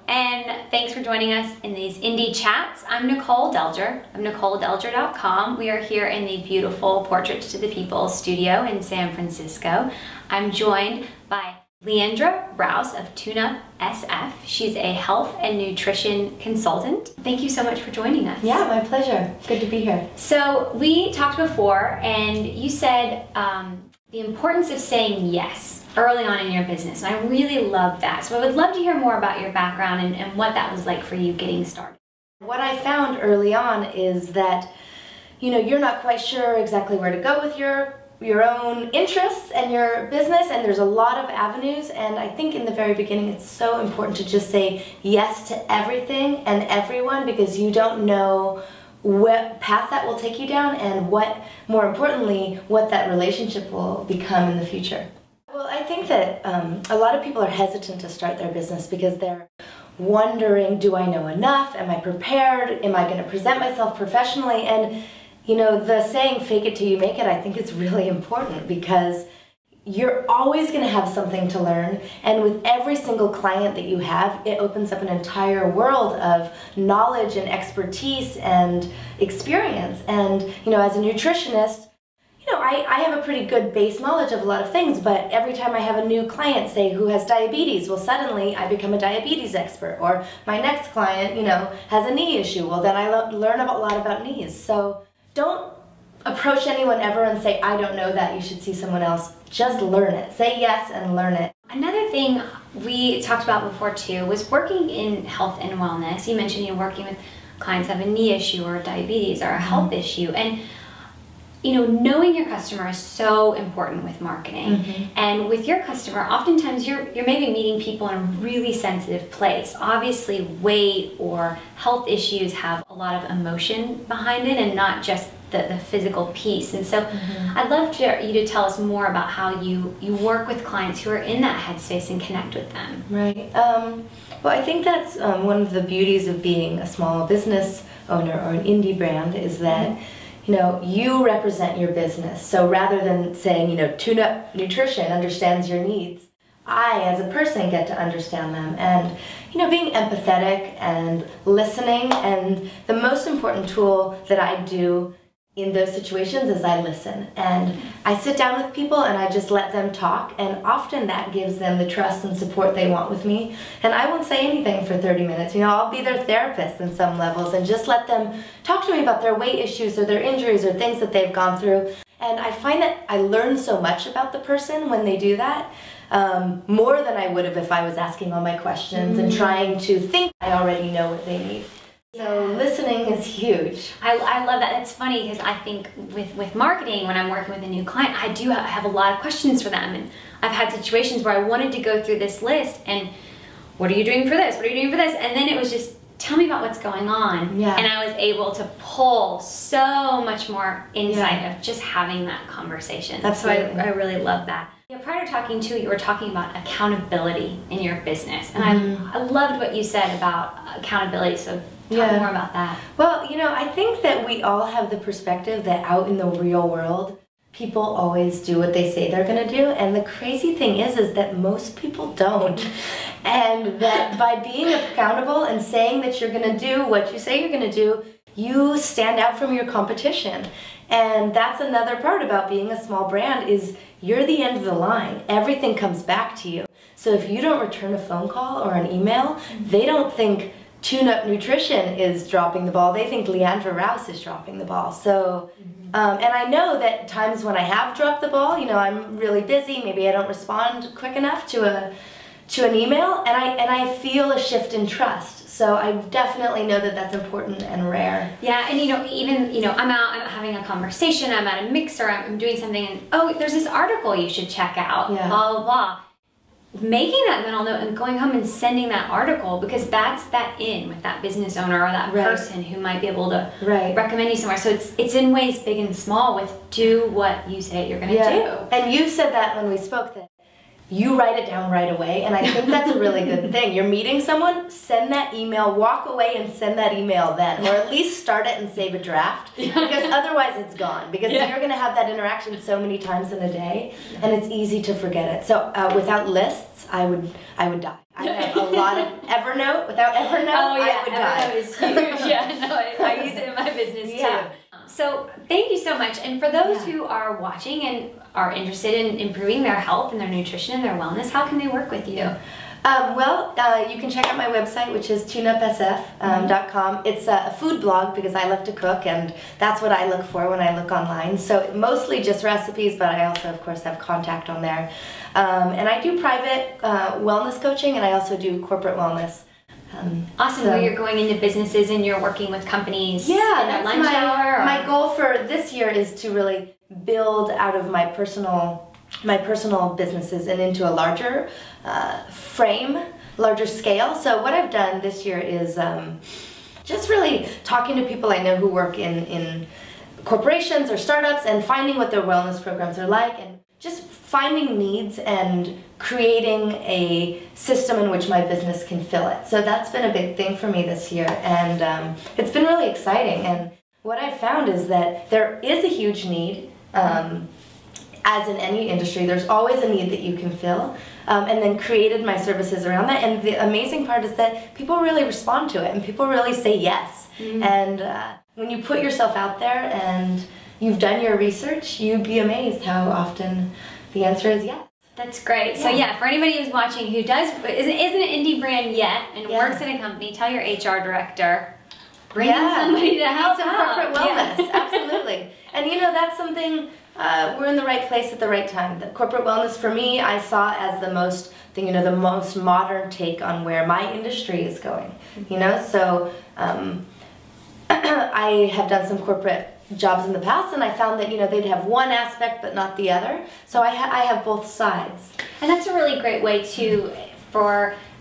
and thanks for joining us in these indie chats. I'm Nicole Delger of NicoleDelger.com. We are here in the beautiful Portraits to the People studio in San Francisco. I'm joined by Leandra Rouse of TuneUp SF. She's a health and nutrition consultant. Thank you so much for joining us. Yeah, my pleasure. Good to be here. So we talked before and you said the importance of saying yes early on in your business, and I really love that. So I would love to hear more about your background and what that was like for you getting started. What I found early on is that, you're not quite sure exactly where to go with your own interests and your business, and there's a lot of avenues, and I think in the very beginning it's so important to just say yes to everything and everyone, because you don't know what path that will take you down and more importantly, what that relationship will become in the future. Well, I think that a lot of people are hesitant to start their business because they're wondering, do I know enough? Am I prepared? Am I going to present myself professionally? And the saying, fake it till you make it, I think is really important because you're always going to have something to learn, and with every single client that you have, it opens up an entire world of knowledge and expertise and experience. And as a nutritionist, I have a pretty good base knowledge of a lot of things, but every time I have a new client, say, who has diabetes, well, suddenly I become a diabetes expert. Or my next client, has a knee issue, well, then I learn a lot about knees. So don't approach anyone ever and say, I don't know that, you should see someone else. Just learn it. Say yes and learn it. Another thing we talked about before too was working in health and wellness. You mentioned you're working with clients who have a knee issue or diabetes or a health issue, and knowing your customer is so important with marketing. And with your customer, oftentimes you're maybe meeting people in a really sensitive place. Obviously, weight or health issues have a lot of emotion behind it and not just the physical piece. And so I'd love for you to tell us more about how you work with clients who are in that headspace and connect with them. Right. Well, I think that's one of the beauties of being a small business owner or an indie brand is that you represent your business. So rather than saying, TuneUp Nutrition understands your needs, I, as a person, get to understand them. And, being empathetic and listening. And the most important tool that I do in those situations is I listen. And I sit down with people and I just let them talk. And often that gives them the trust and support they want with me. And I won't say anything for 30 minutes. I'll be their therapist in some levels and just let them talk to me about their weight issues or their injuries or things that they've gone through. And I find that I learn so much about the person when they do that, more than I would have if I was asking all my questions and trying to think I already know what they need. So listening is huge. I love that. It's funny because I think with marketing, when I'm working with a new client, I do have a lot of questions for them. And I've had situations where I wanted to go through this list and what are you doing for this? What are you doing for this? And then it was just, tell me about what's going on. Yeah. And I was able to pull so much more insight of just having that conversation. Absolutely. So I really love that. Prior to talking to you were talking about accountability in your business. And I loved what you said about accountability. So talk more about that. Well, I think that we all have the perspective that out in the real world, people always do what they say they're going to do. And the crazy thing is that most people don't. And that by being accountable and saying that you're going to do what you say you're going to do, you stand out from your competition. And that's another part about being a small brand is you're the end of the line. Everything comes back to you. So if you don't return a phone call or an email, they don't think TuneUp Nutrition is dropping the ball. They think Leandra Rouse is dropping the ball. So, and I know that times when I have dropped the ball, I'm really busy. Maybe I don't respond quick enough to an email, and I feel a shift in trust. So I definitely know that that's important and rare. Yeah, and even I'm having a conversation, I'm at a mixer, I'm doing something, and oh, there's this article you should check out. Blah blah blah. Making that mental note and going home and sending that article, because that's that in with that business owner or that person who might be able to recommend you somewhere. So it's in ways big and small with do what you say you're going to do. And you said that when we spoke that you write it down right away, and I think that's a really good thing. You're meeting someone, send that email, walk away and send that email then, or at least start it and save a draft, because otherwise it's gone, because you're going to have that interaction so many times in a day, and it's easy to forget it. So without lists, I would die. I have a lot of Evernote. Without Evernote, I would die. Evernote is huge. Yeah, no, I use it in my business too. So thank you so much. And for those who are watching and are interested in improving their health and their nutrition and their wellness, how can they work with you? You can check out my website, which is tuneupsf.com. It's a food blog because I love to cook, and that's what I look for when I look online. So mostly just recipes, but I also, of course, have contact on there. And I do private wellness coaching, and I also do corporate wellness. Awesome. Where you're going into businesses and you're working with companies in their lunch hour? My goal for this year is to really build out of my personal businesses and into a larger larger scale. So what I've done this year is just really talking to people I know who work in corporations or startups and finding what their wellness programs are like, and just finding needs and creating a system in which my business can fill it. So that's been a big thing for me this year, and it's been really exciting. And what I've found is that there is a huge need. As in any industry, there's always a need that you can fill, and then created my services around that. And the amazing part is that people really respond to it, and people really say yes. And when you put yourself out there and you've done your research, you'd be amazed how often the answer is yes. That's great. So for anybody who's watching who isn't an indie brand yet and works in a company, tell your HR director, bring in somebody to help some corporate wellness. Absolutely. And that's something. We're in the right place at the right time. The corporate wellness, for me, I saw as the most modern take on where my industry is going. So I have done some corporate jobs in the past, and I found that they'd have one aspect but not the other. So I have both sides. And that's a really great way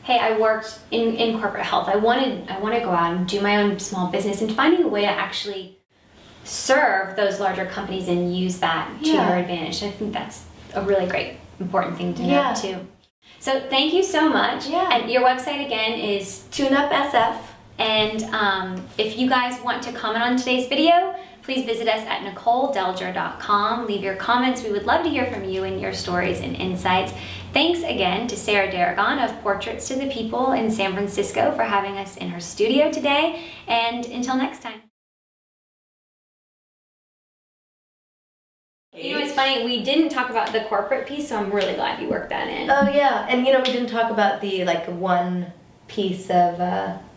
hey, I worked in corporate health. I want to go out and do my own small business, and finding a way to actually serve those larger companies and use that to your advantage. I think that's a really great, important thing to know too. So thank you so much. And your website again is TuneUpSF. And if you guys want to comment on today's video, please visit us at NicoleDelger.com. Leave your comments. We would love to hear from you and your stories and insights. Thanks again to Sarah Darragon of Portraits to the People in San Francisco for having us in her studio today. And until next time. It's funny, we didn't talk about the corporate piece, so I'm really glad you worked that in. Oh yeah, and we didn't talk about the one piece of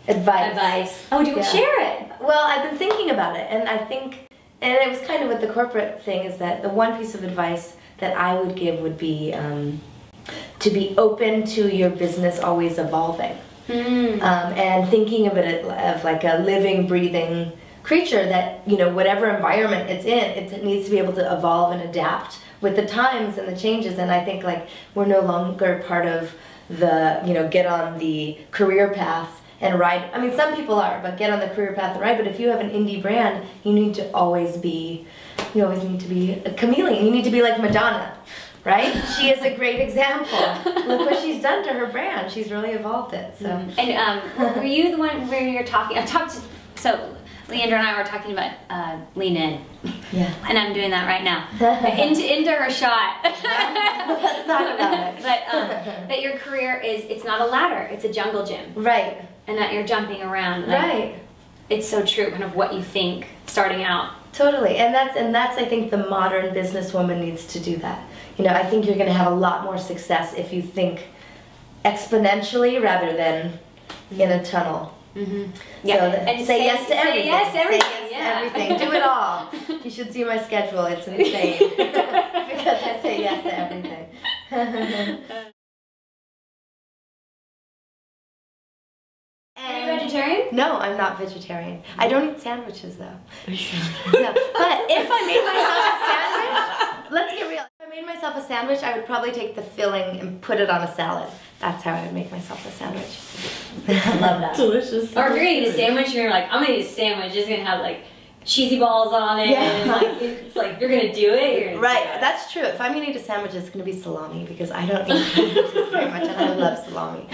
advice. Oh, do you share it? Well, I've been thinking about it, and I think, and it was kind of with the corporate thing, is that the one piece of advice that I would give would be to be open to your business always evolving, and thinking of it as like a living, breathing creature that, whatever environment it's in, it needs to be able to evolve and adapt with the times and the changes. And I think we're no longer part of the, get on the career path and ride. I mean, some people are, but get on the career path and ride. But if you have an indie brand, you always need to be a chameleon. You need to be like Madonna, right? She is a great example. Look what she's done to her brand. She's really evolved it. So. And were you the one where you're talking? Leandra and I were talking about lean in. Yeah. And I'm doing that right now. into her shot. Let's talk about it. But that your career it's not a ladder, it's a jungle gym. Right. And that you're jumping around. Right. It's so true, kind of what you think starting out. Totally. And that's I think the modern businesswoman needs to do that. I think you're going to have a lot more success if you think exponentially rather than in a tunnel. Yeah, and say yes to everything. Say yes to everything. Say yes to everything. Do it all. You should see my schedule. It's insane because I say yes to everything. Are you vegetarian? No, I'm not vegetarian. I don't eat sandwiches though. No. But if I made myself a sandwich, let's get real. If I made myself a sandwich, I would probably take the filling and put it on a salad. That's how I would make myself a sandwich. I love that. Delicious. Or if you're gonna eat a sandwich, you're like, I'm gonna eat a sandwich. It's gonna have cheesy balls on it. Yeah. And it's you're gonna do it. You're gonna right. do it. That's true. If I'm gonna eat a sandwich, it's gonna be salami because I don't eat sandwiches very much, and I love salami.